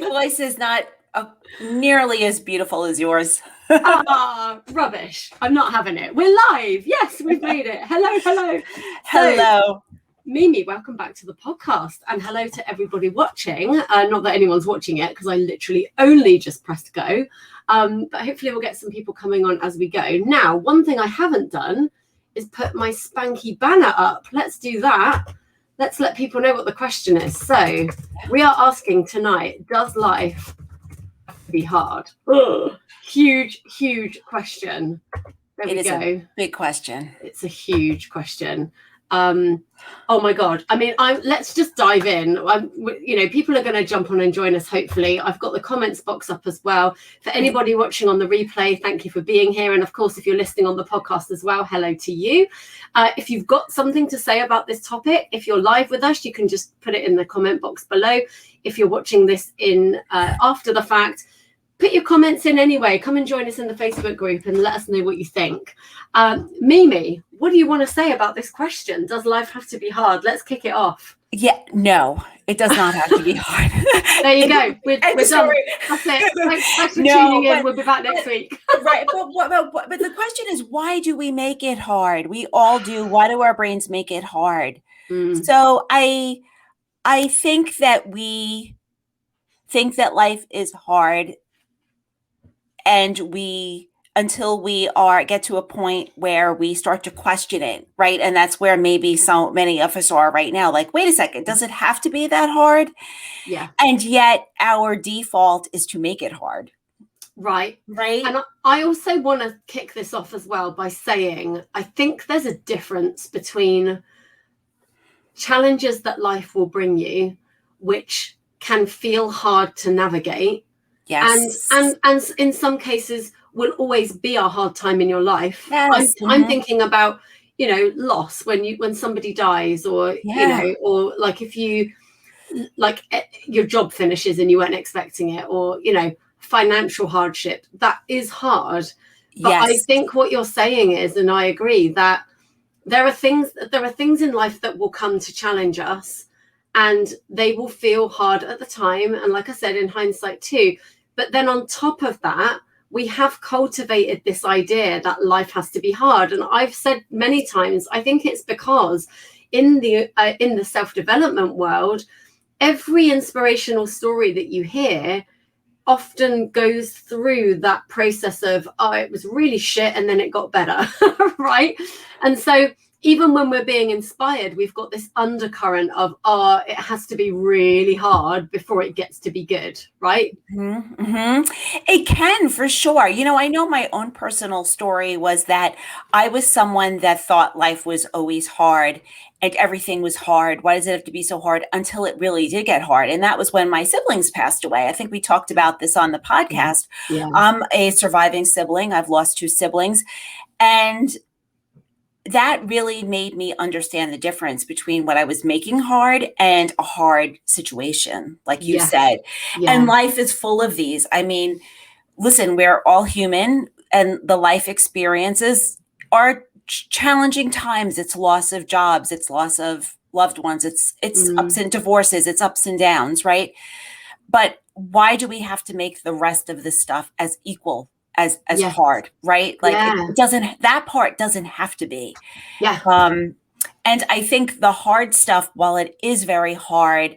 voice is not nearly as beautiful as yours. Rubbish. I'm not having it. We're live. Yes, we've made it. Hello. Hello. Mimi, welcome back to the podcast, and hello to everybody watching. Not that anyone's watching it, because I literally only just pressed go. But hopefully we'll get some people coming on as we go. Now, one thing I haven't done is put my spanky banner up. Let's do that. Let's let people know what the question is. So we are asking tonight, does life be hard? Ugh. Huge question. There we go. A big question. It's a huge question. Oh my God. I mean, let's just dive in. People are going to jump on and join us, hopefully. I've got the comments box up as well. For anybody watching on the replay, thank you for being here. And of course, if you're listening on the podcast as well, hello to you. If you've got something to say about this topic, if you're live with us, you can just put it in the comment box below. If you're watching this in after the fact, put your comments in anyway. Come and join us in the Facebook group and let us know what you think. Mimi, what do you want to say about this question? Does life have to be hard? Let's kick it off. Yeah, no, it does not have to be hard. There you go. We're done. That's it. Thanks for tuning in. We'll be back next week. Right. But the question is, why do we make it hard? We all do. Why do our brains make it hard? So I think that we think that life is hard, and until we get to a point where we start to question it, right? And that's where maybe so many of us are right now. Like, wait a second, does it have to be that hard? Yeah. And yet our default is to make it hard. Right. And I also want to kick this off as well by saying, I think there's a difference between challenges that life will bring you, which can feel hard to navigate. Yes. And in some cases will always be a hard time in your life. Yes. I'm thinking about, loss when somebody dies, or, or like if you, like your job finishes and you weren't expecting it, or, financial hardship, that is hard. But yes. I think what you're saying is, and I agree, that there are things in life that will come to challenge us, and they will feel hard at the time. And like I said, in hindsight too. But then on top of that, we have cultivated this idea that life has to be hard. And I've said many times, I think it's because in the self-development world, every inspirational story that you hear often goes through that process of, it was really shit and then it got better, right? And so even when we're being inspired, we've got this undercurrent of, it has to be really hard before it gets to be good, right? Mm-hmm. It can, for sure. I know my own personal story was that I was someone that thought life was always hard and everything was hard. Why does it have to be so hard? Until it really did get hard. And that was when my siblings passed away. I think we talked about this on the podcast. Yeah. I'm a surviving sibling. I've lost 2 siblings. And that really made me understand the difference between what I was making hard and a hard situation, like you said. Yeah. And life is full of these. I mean, listen, we're all human, and the life experiences are challenging times. It's loss of jobs. It's loss of loved ones. It's ups and divorces. It's ups and downs, right? But why do we have to make the rest of this stuff as equal as hard, right? Like that part doesn't have to be. Yeah. And I think the hard stuff, while it is very hard,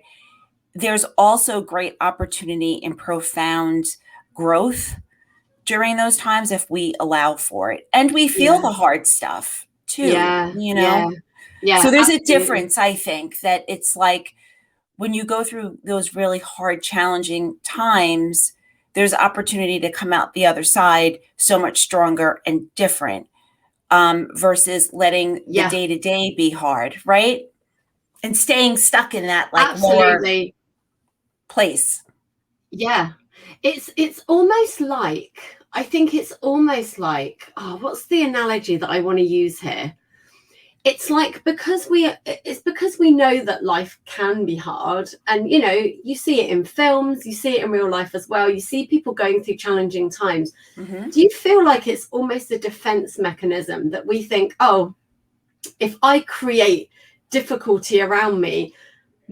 there's also great opportunity and profound growth during those times if we allow for it. And we feel the hard stuff too, Yeah. So there's a difference, I think, that it's like when you go through those really hard, challenging times, there's opportunity to come out the other side so much stronger and different, versus letting the day-to-day be hard, right? And staying stuck in that lower place. Yeah. It's almost like, I think it's almost like, what's the analogy that I want to use here? It's like, because we know that life can be hard, and you see it in films, you see it in real life as well, you see people going through challenging times. Do you feel like it's almost a defense mechanism that we think, if I create difficulty around me,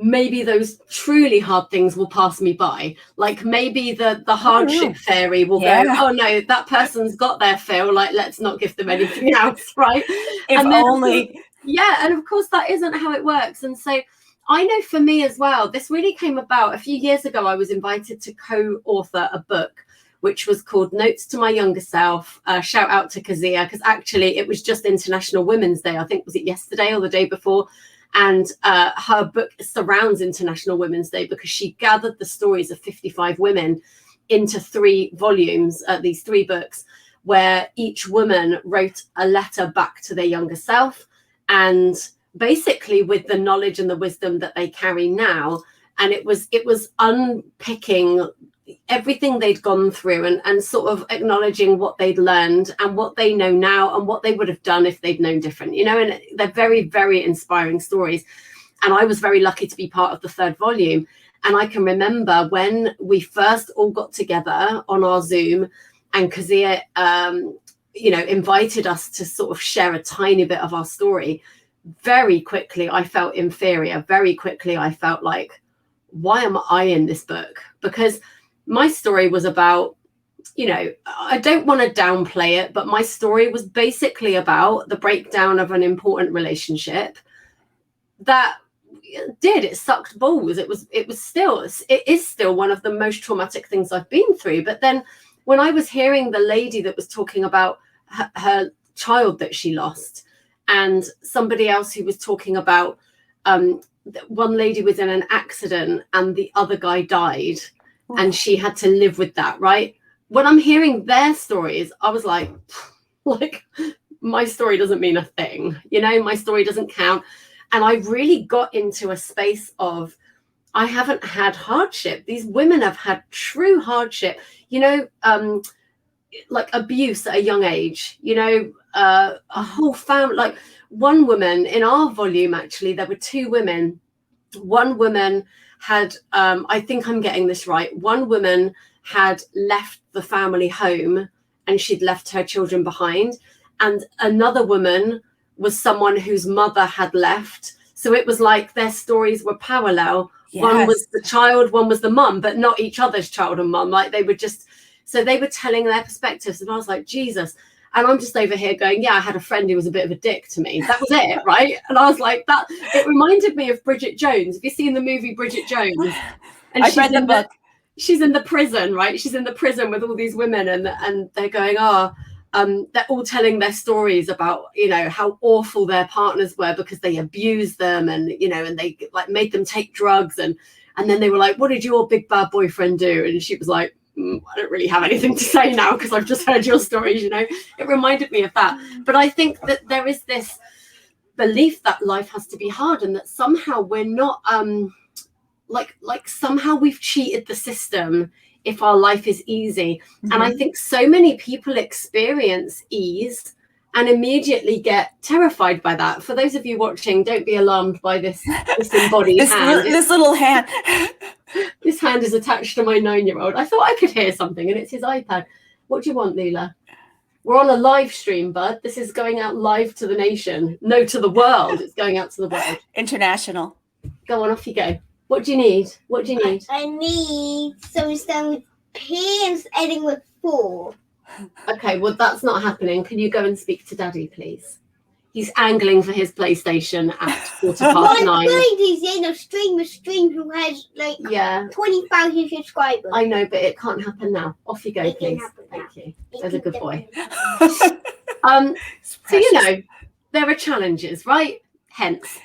maybe those truly hard things will pass me by. Like maybe the hardship fairy will go, oh no, that person's got their fill, like let's not give them anything else, right? If and then, only. Yeah, and of course that isn't how it works. And so I know for me as well, this really came about a few years ago. I was invited to co-author a book which was called Notes to My Younger Self. Shout out to Kazia, because actually it was just International Women's Day. I think, was it yesterday or the day before? And her book surrounds International Women's Day because she gathered the stories of 55 women into 3 volumes, these 3 books, where each woman wrote a letter back to their younger self, and basically with the knowledge and the wisdom that they carry now. And it was unpicking everything they'd gone through and sort of acknowledging what they'd learned and what they know now and what they would have done if they'd known different, and they're very, very inspiring stories. And I was very lucky to be part of the 3rd volume. And I can remember when we first all got together on our Zoom, and Kazia, invited us to sort of share a tiny bit of our story. Very quickly, I felt inferior. Very quickly, I felt like, why am I in this book? Because my story was about, I don't want to downplay it, but my story was basically about the breakdown of an important relationship that it sucked balls. It is still one of the most traumatic things I've been through. But then when I was hearing the lady that was talking about her child that she lost, and somebody else who was talking about one lady was in an accident and the other guy died, and she had to live with that, right? When I'm hearing their stories, I was like, my story doesn't mean a thing, my story doesn't count. And I really got into a space of, I haven't had hardship. These women have had true hardship, like abuse at a young age, a whole family. Like one woman in our volume, actually, there were 2 women. One woman had, I think I'm getting this right, one woman had left the family home and she'd left her children behind. And another woman was someone whose mother had left. So it was like their stories were parallel. Yes. One was the child, one was the mum, but not each other's child and mum. Like they were telling their perspectives. And I was like, Jesus. And I'm just over here going, yeah, I had a friend who was a bit of a dick to me. That was it, right? And I was like, that. It reminded me of Bridget Jones. Have you seen the movie Bridget Jones? And I've read the book. She's in the prison, right? She's in the prison with all these women, and they're going, they're all telling their stories about, how awful their partners were because they abused them, and and they like made them take drugs, and then they were like, what did your big bad boyfriend do? And she was like, I don't really have anything to say now because I've just heard your stories. It reminded me of that. But I think that there is this belief that life has to be hard, and that somehow we're not like somehow we've cheated the system if our life is easy. Mm-hmm. And I think so many people experience ease and immediately get terrified by that. For those of you watching, don't be alarmed by this embodied hand. This little hand. This hand is attached to my 9-year-old. I thought I could hear something, and it's his iPad. What do you want, Leela? We're on a live stream, bud. This is going out live to the nation. No, to the world. It's going out to the world. International. Go on, off you go. What do you need? What do you need? I need some stone with pins ending with 4. Okay, well, that's not happening. Can you go and speak to Daddy, please? He's angling for his PlayStation at 9:15. My friend is in a stream who has 20,000 subscribers. I know, but it can't happen now. Off you go, please. Thank you. There's a good boy. So there are challenges, right? Hence,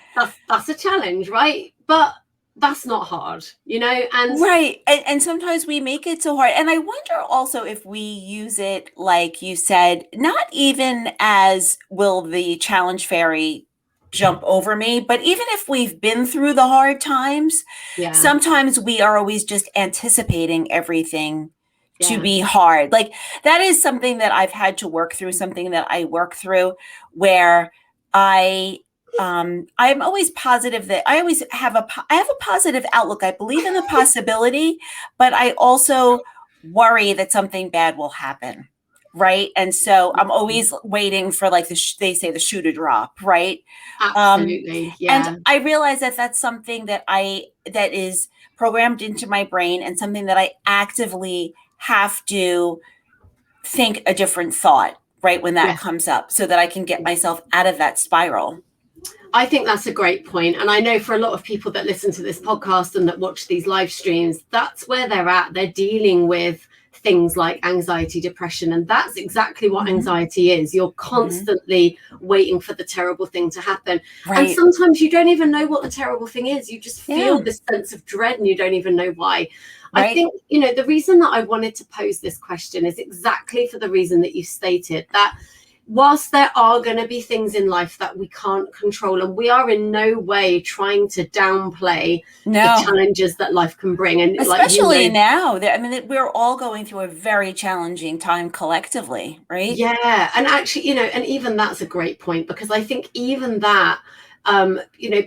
that's a challenge, right? But that's not hard, and right. And sometimes we make it so hard. And I wonder also if we use it, like you said, not even as will the challenge fairy jump over me, but even if we've been through the hard times, sometimes we are always just anticipating everything to be hard. Like that is something that I've had to work through, something that I work through, where I'm always positive that I always have a positive outlook. I believe in the possibility, but I also worry that something bad will happen. right? And so I'm always waiting for like they say the shoe to drop, right? Absolutely. Yeah. And I realize that that's something that is programmed into my brain, and something that I actively have to think a different thought, right, when that comes up, so that I can get myself out of that spiral. I think that's a great point. And I know for a lot of people that listen to this podcast and that watch these live streams, that's where they're at. They're dealing with things like anxiety, depression. And that's exactly what anxiety is. You're constantly waiting for the terrible thing to happen. Right. And sometimes you don't even know what the terrible thing is. You just feel this sense of dread and you don't even know why. Right. I think, the reason that I wanted to pose this question is exactly for the reason that you stated, that whilst there are going to be things in life that we can't control, and we are in no way trying to downplay the challenges that life can bring, and especially now, I mean, we're all going through a very challenging time collectively, right? Yeah, and actually, and even that's a great point, because I think even that,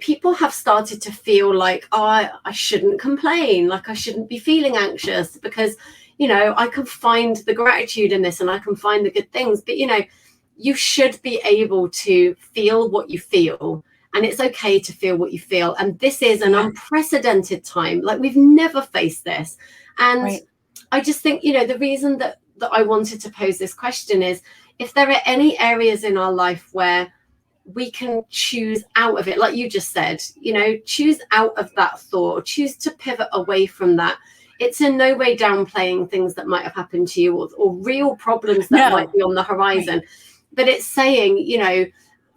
people have started to feel like, I shouldn't complain, like I shouldn't be feeling anxious, because I can find the gratitude in this and I can find the good things, but you should be able to feel what you feel, and it's okay to feel what you feel. And this is an unprecedented time. Like, we've never faced this. And I just think, the reason that I wanted to pose this question is, if there are any areas in our life where we can choose out of it, like you just said, choose out of that thought, or choose to pivot away from that. It's in no way downplaying things that might have happened to you, or real problems that might be on the horizon. But it's saying,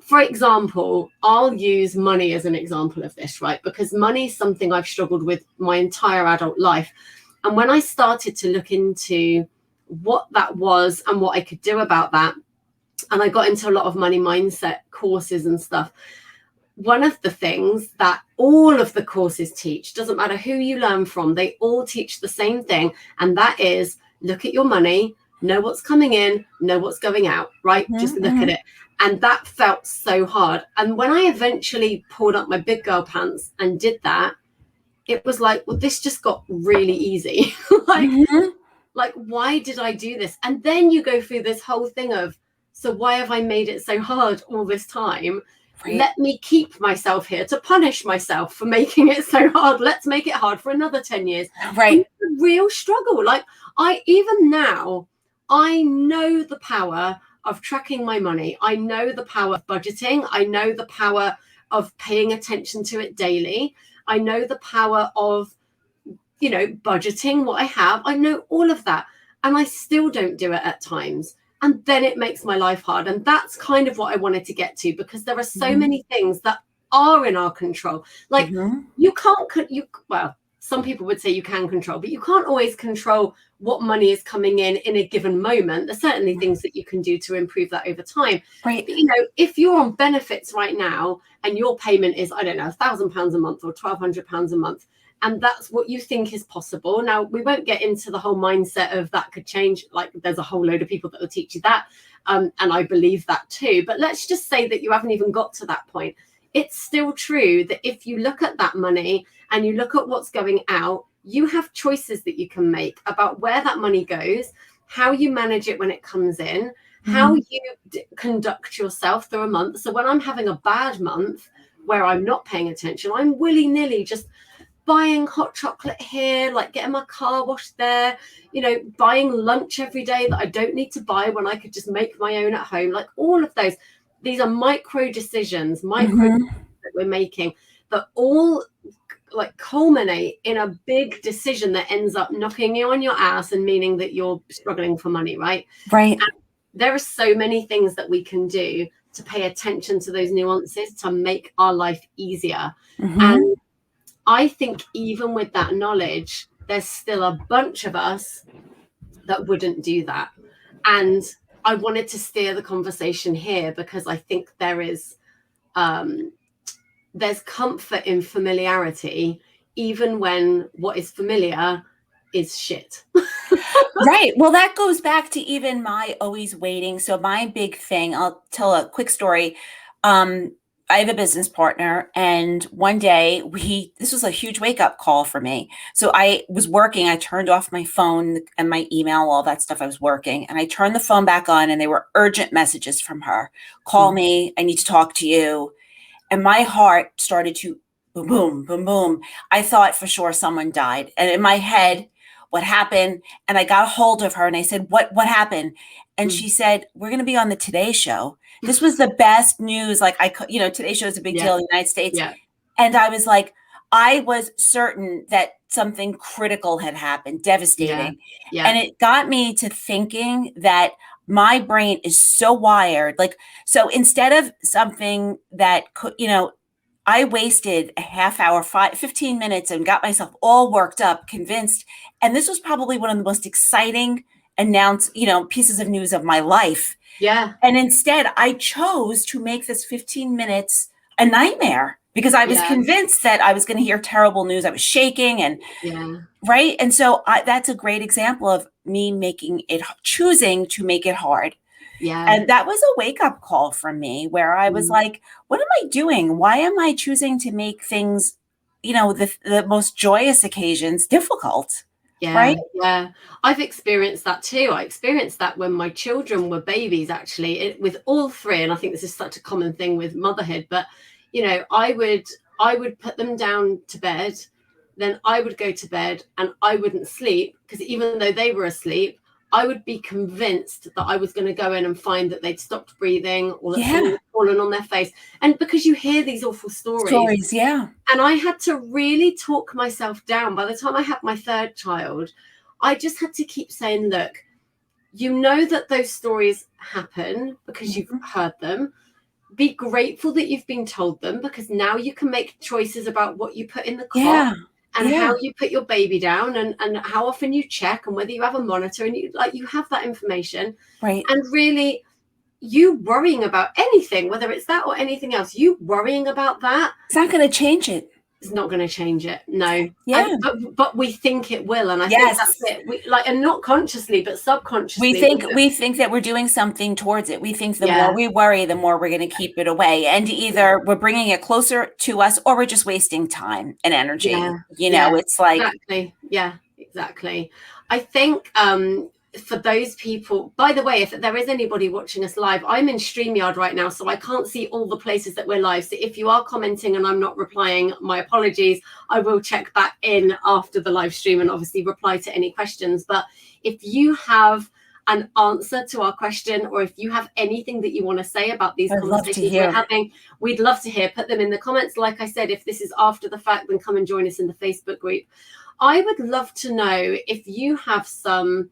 for example, I'll use money as an example of this, right? Because money is something I've struggled with my entire adult life. And when I started to look into what that was and what I could do about that, and I got into a lot of money mindset courses and stuff, one of the things that all of the courses teach, doesn't matter who you learn from, they all teach the same thing. And that is, look at your money, know what's coming in, know what's going out, right? Just look at it. And that felt so hard. And when I eventually pulled up my big girl pants and did that, it was like, well, this just got really easy. Like, why did I do this? And then you go through this whole thing of, so why have I made it so hard all this time? Right. Let me keep myself here to punish myself for making it so hard. Let's make it hard for another 10 years. Right. It's a real struggle. Like, even now, I know the power of tracking my money. I know the power of budgeting. I know the power of paying attention to it daily. I know the power of, budgeting what I have. I know all of that. And I still don't do it at times. And then it makes my life hard. And that's kind of what I wanted to get to, because there are so many things that are in our control. Like, you can't, well, some people would say you can control, but you can't always control what money is coming in a given moment. There's certainly things that you can do to improve that over time. Right. But, if you're on benefits right now and your payment is, I don't know, £1,000 a month or £1,200 a month, and that's what you think is possible. Now, we won't get into the whole mindset of that could change. Like, there's a whole load of people that will teach you that. And I believe that too. But let's just say that you haven't even got to that point. It's still true that if you look at that money and you look at what's going out, you have choices that you can make about where that money goes, how you manage it when it comes in, how you conduct yourself through a month. So when I'm having a bad month where I'm not paying attention, I'm willy-nilly just buying hot chocolate here, like getting my car washed there, buying lunch every day that I don't need to buy when I could just make my own at home. Like, all of those, these are micro decisions that we're making that all like culminate in a big decision that ends up knocking you on your ass and meaning that you're struggling for money, right? Right. And there are so many things that we can do to pay attention to those nuances to make our life easier. And I think even with that knowledge, there's still a bunch of us that wouldn't do that. And I wanted to steer the conversation here because I think there is there's comfort in familiarity, even when what is familiar is shit. Right. Well, that goes back to even my always waiting. So my big thing, I'll tell a quick story. I have a business partner, and one day this was a huge wake up call for me. So I was working, I turned off my phone and my email, all that stuff. I was working, and I turned the phone back on, and they were urgent messages from her. Call me, I need to talk to you. And my heart started to boom, boom, boom, boom. I thought for sure someone died. And in my head, what happened? And I got a hold of her and I said, what happened? And she said, we're going to be on the Today Show. This was the best news. Like, I could, Today Show is a big deal in the United States. Yeah. And I was like, I was certain that something critical had happened, devastating. Yeah. And it got me to thinking that my brain is so wired. Like, so instead of something that could, I wasted a half hour, 15 minutes and got myself all worked up, convinced. And this was probably one of the most exciting pieces of news of my life. Yeah. And instead I chose to make this 15 minutes a nightmare because I was convinced that I was going to hear terrible news. I was shaking and right. And so that's a great example of me choosing to make it hard. Yeah. And that was a wake up call from me where I was like, what am I doing? Why am I choosing to make things, the most joyous occasions difficult? Yeah. Right. Yeah. I've experienced that too. I experienced that when my children were babies, actually, with all three. And I think this is such a common thing with motherhood. But, I would put them down to bed. Then I would go to bed and I wouldn't sleep because even though they were asleep, I would be convinced that I was going to go in and find that they'd stopped breathing or that someone had fallen on their face. And because you hear these awful stories. And I had to really talk myself down. By the time I had my third child, I just had to keep saying, look, that those stories happen because you've heard them. Be grateful that you've been told them because now you can make choices about what you put in the cot. And how you put your baby down and how often you check and whether you have a monitor and you have that information. Right. And really you worrying about anything, whether it's that or anything else, you worrying about that. It's not going to change it. It's not going to change it. No. Yeah. But we think it will. And I think that's it. And not consciously, but subconsciously. We think that we're doing something towards it. We think the more we worry, the more we're going to keep it away. And either we're bringing it closer to us or we're just wasting time and energy. It's like. Exactly. Yeah, exactly. I think, for those people, by the way, if there is anybody watching us live, I'm in StreamYard right now, so I can't see all the places that we're live. So if you are commenting and I'm not replying, my apologies. I will check back in after the live stream and obviously reply to any questions. But if you have an answer to our question, or if you have anything that you want to say about these conversations we're having, we'd love to hear. Put them in the comments. Like I said, if this is after the fact, then come and join us in the Facebook group. I would love to know if you have some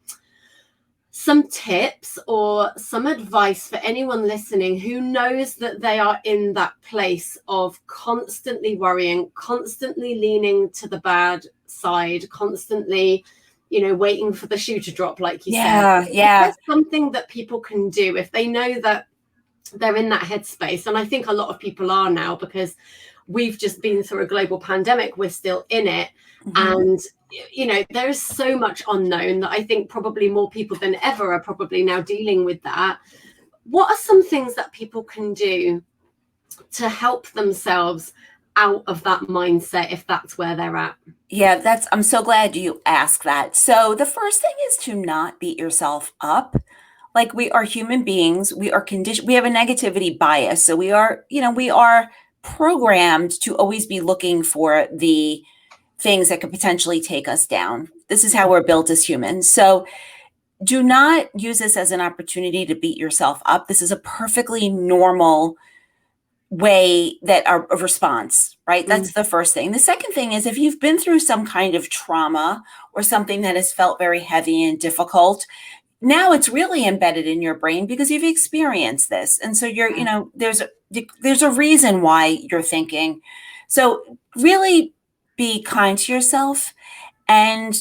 tips or some advice for anyone listening who knows that they are in that place of constantly worrying, constantly leaning to the bad side, constantly, waiting for the shoe to drop, like you said. Yeah. There's something that people can do if they know that they're in that headspace. And I think a lot of people are now because we've just been through a global pandemic. We're still in it. And there is so much unknown that I think probably more people than ever are probably now dealing with that. What are some things that people can do to help themselves out of that mindset if that's where they're at? Yeah, I'm so glad you asked that. So the first thing is to not beat yourself up. Like, we are human beings. We are conditioned. We have a negativity bias. So we are programmed to always be looking for the things that could potentially take us down. This is how we're built as humans. So do not use this as an opportunity to beat yourself up. This is a perfectly normal way of response, right? That's the first thing. The second thing is, if you've been through some kind of trauma or something that has felt very heavy and difficult, now it's really embedded in your brain because you've experienced this. And so there's a reason why you're thinking. So really be kind to yourself and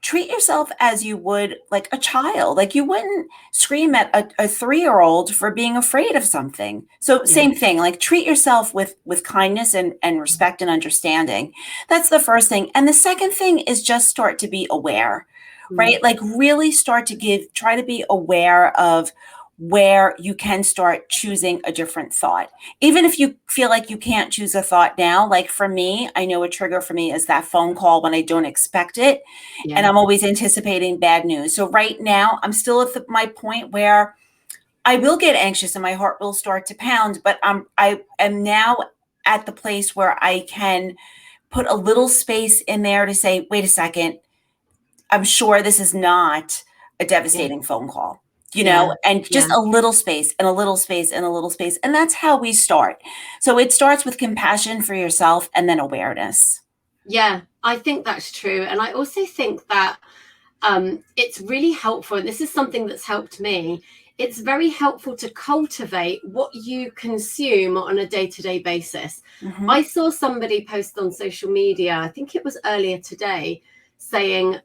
treat yourself as you would like a child. Like, you wouldn't scream at a 3-year-old for being afraid of something. So same thing, like, treat yourself with kindness and respect and understanding. That's the first thing. And the second thing is just start to be aware, right? Like, really start to try to be aware of where you can start choosing a different thought. Even if you feel like you can't choose a thought now, like for me, I know a trigger for me is that phone call when I don't expect it. Yeah. And I'm always anticipating bad news. So right now I'm still at my point where I will get anxious and my heart will start to pound, but I am now at the place where I can put a little space in there to say, wait a second, I'm sure this is not a devastating phone call, and just a little space and a little space and a little space. And that's how we start. So it starts with compassion for yourself and then awareness. Yeah, I think that's true. And I also think that it's really helpful. And this is something that's helped me. It's very helpful to cultivate what you consume on a day-to-day basis. Mm-hmm. I saw somebody post on social media, I think it was earlier today, saying,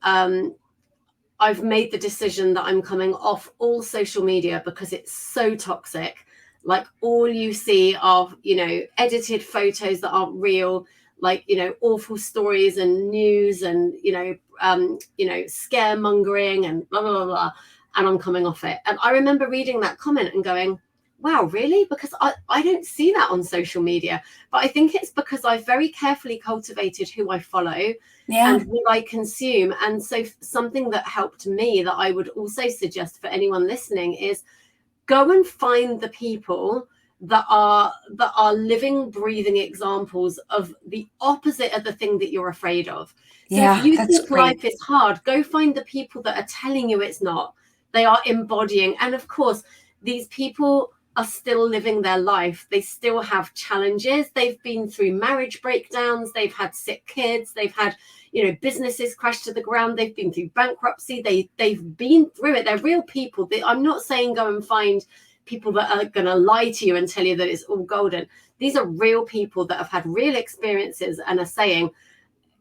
I've made the decision that I'm coming off all social media because it's so toxic. Like all you see are, edited photos that aren't real, like, awful stories and news and, scaremongering and blah, blah, blah, blah. And I'm coming off it. And I remember reading that comment and going, wow, really? Because I don't see that on social media. But I think it's because I've very carefully cultivated who I follow and what I consume. And so something that helped me that I would also suggest for anyone listening is go and find the people that are living, breathing examples of the opposite of the thing that you're afraid of. So if you think life is hard, go find the people that are telling you it's not. They are embodying. And of course, these people are still living their life. They still have challenges. They've been through marriage breakdowns. They've had sick kids. They've had, businesses crash to the ground. They've been through bankruptcy. They've been through it. They're real people. I'm not saying go and find people that are going to lie to you and tell you that it's all golden. These are real people that have had real experiences and are saying,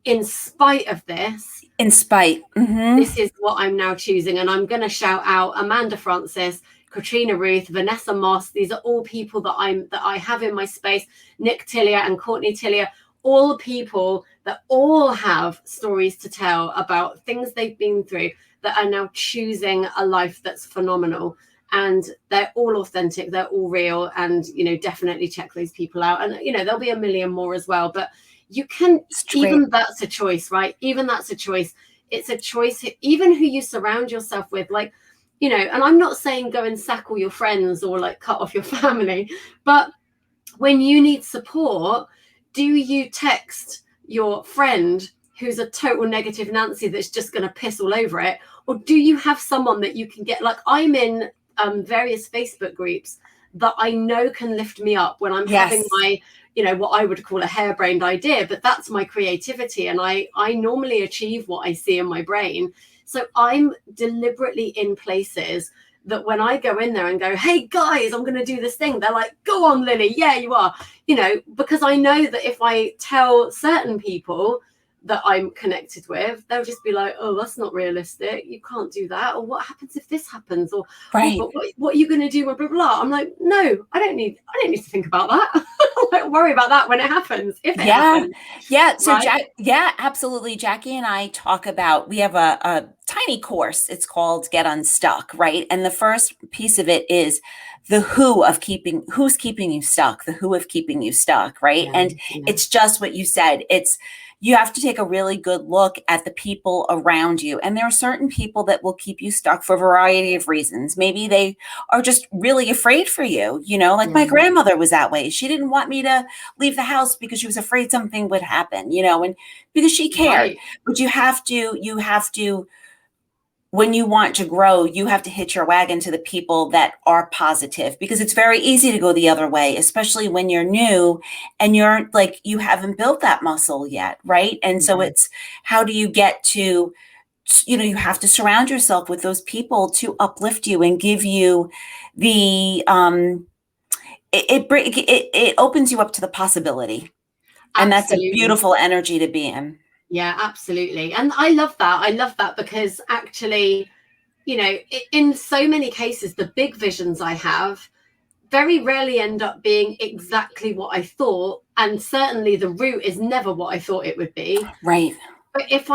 in spite of this, mm-hmm. This is what I'm now choosing. And I'm going to shout out Amanda Francis, Katrina Ruth, Vanessa Moss. These are all people that I have in my space. Nick Tillier and Courtney Tillier, all people that all have stories to tell about things they've been through that are now choosing a life that's phenomenal. And they're all authentic. They're all real. And, definitely check those people out. And, there'll be a million more as well. But you can, even that's a choice, right? Even that's a choice. It's a choice, even who you surround yourself with, like, and I'm not saying go and sack all your friends or like cut off your family, but when you need support, do you text your friend who's a total negative Nancy that's just going to piss all over it? Or do you have someone that you can get, like I'm in various Facebook groups that I know can lift me up when I'm having my, what I would call a harebrained idea, but that's my creativity. And I normally achieve what I see in my brain. So I'm deliberately in places that when I go in there and go, hey guys, I'm going to do this thing, they're like, go on, Lily. Yeah, you are, because I know that if I tell certain people that I'm connected with, they'll just be like, oh, that's not realistic. You can't do that. Or what happens if this happens? Or oh, but what are you going to do? Blah, blah, blah. I'm like, no, I don't need to think about that. Don't worry about that when it happens. If it happens. Yeah. So absolutely. Jackie and I talk about, we have a tiny course. It's called Get Unstuck, right? And the first piece of it is the who's keeping you stuck, the who of keeping you stuck, right? It's just what you said. You have to take a really good look at the people around you. And there are certain people that will keep you stuck for a variety of reasons. Maybe they are just really afraid for you, my grandmother was that way. She didn't want me to leave the house because she was afraid something would happen, and because she cared. Right. But you have to, when you want to grow, you have to hitch your wagon to the people that are positive, because it's very easy to go the other way, especially when you're new and you're like, you haven't built that muscle yet. Right. And so it's, how do you get to, you have to surround yourself with those people to uplift you and give you the, it opens you up to the possibility. And that's a beautiful energy to be in. Yeah, absolutely. And I love that because actually, in so many cases, the big visions I have very rarely end up being exactly what I thought. And certainly the route is never what I thought it would be. Right. But if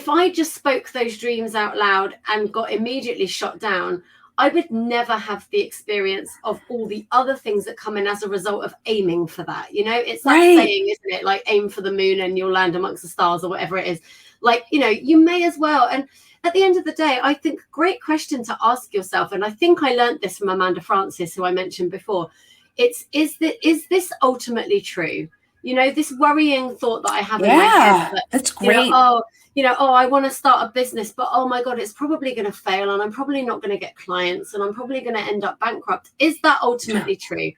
I just spoke those dreams out loud and got immediately shot down, I would never have the experience of all the other things that come in as a result of aiming for that. You know, it's that saying, isn't it? Like, aim for the moon and you'll land amongst the stars, or whatever it is. Like, you know, you may as well. And at the end of the day, I think great question to ask yourself. And I think I learned this from Amanda Francis, who I mentioned before. Is this ultimately true? You know, this worrying thought that I have in my head. That's great. I want to start a business, but oh my God, it's probably going to fail, and I'm probably not going to get clients, and I'm probably going to end up bankrupt. Is that ultimately true?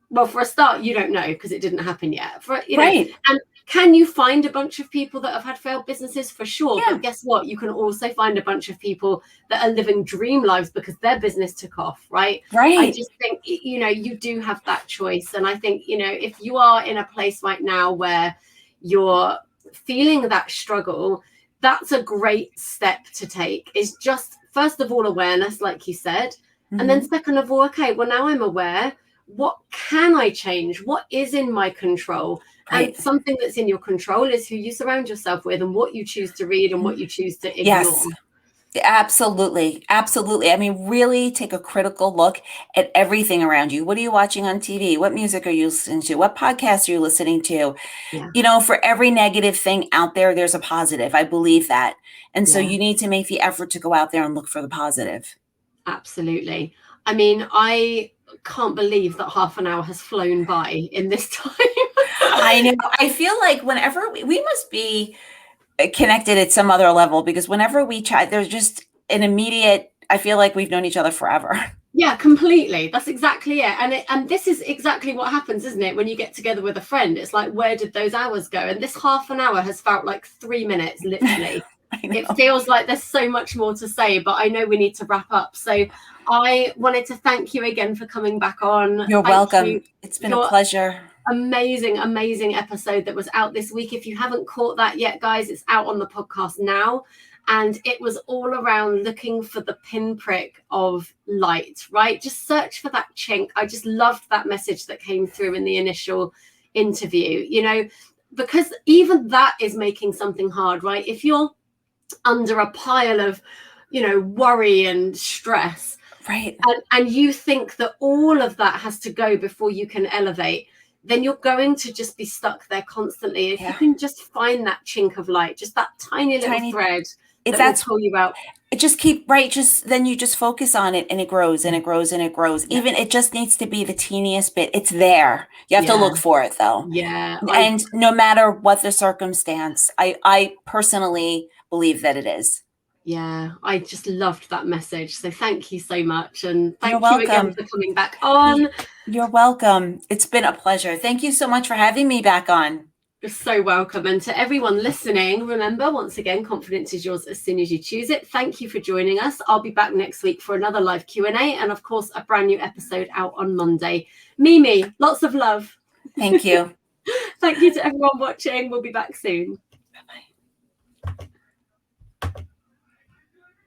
Well, for a start, you don't know, because it didn't happen yet. And can you find a bunch of people that have had failed businesses? For sure. But guess what? You can also find a bunch of people that are living dream lives because their business took off, right? I just think, you know, you do have that choice. And I think, you know, if you are in a place right now where you're feeling that struggle, that's a great step to take. Is just, first of all, awareness, like you said. And then second of all, okay, well, now I'm aware. What can I change? What is in my control? And something that's in your control is who you surround yourself with, and what you choose to read and what you choose to ignore. Yes, absolutely. Absolutely. I mean, really take a critical look at everything around you. What are you watching on TV? What music are you listening to? What podcasts are you listening to? You know, for every negative thing out there, there's a positive. I believe that. And so you need to make the effort to go out there and look for the positive. Absolutely. I mean, I can't believe that half an hour has flown by in this time. I know. I feel like whenever we must be connected at some other level, because whenever we chat, there's just an immediate, I feel like we've known each other forever. Yeah, completely. That's exactly it. And this is exactly what happens, isn't it? When you get together with a friend, it's like, where did those hours go? And this half an hour has felt like 3 minutes, literally. It feels like there's so much more to say, but I know we need to wrap up. So I wanted to thank you again for coming back on. You're welcome. It's been a pleasure. Amazing episode that was out this week. If you haven't caught that yet, guys, it's out on the podcast now. And it was all around looking for the pinprick of light, right? Just search for that chink. I just loved that message that came through in the initial interview, you know, because even that is making something hard, right? If you're under a pile of, you know, worry and stress, and you think that all of that has to go before you can elevate, then you're going to just be stuck there constantly. If you can just find that chink of light, just that tiny little thread that will pull you out. Then you just focus on it, and it grows and it grows and it grows. Even it just needs to be the teeniest bit. It's there. You have to look for it, though. And no matter what the circumstance, I personally believe that it is. Yeah, I just loved that message. So thank you so much. And thank you again for coming back on. You're welcome. It's been a pleasure. Thank you so much for having me back on. You're so welcome. And to everyone listening, remember, once again, confidence is yours as soon as you choose it. Thank you for joining us. I'll be back next week for another live Q&A, and of course, a brand new episode out on Monday. Mimi, lots of love. Thank you. Thank you to everyone watching. We'll be back soon. Bye-bye.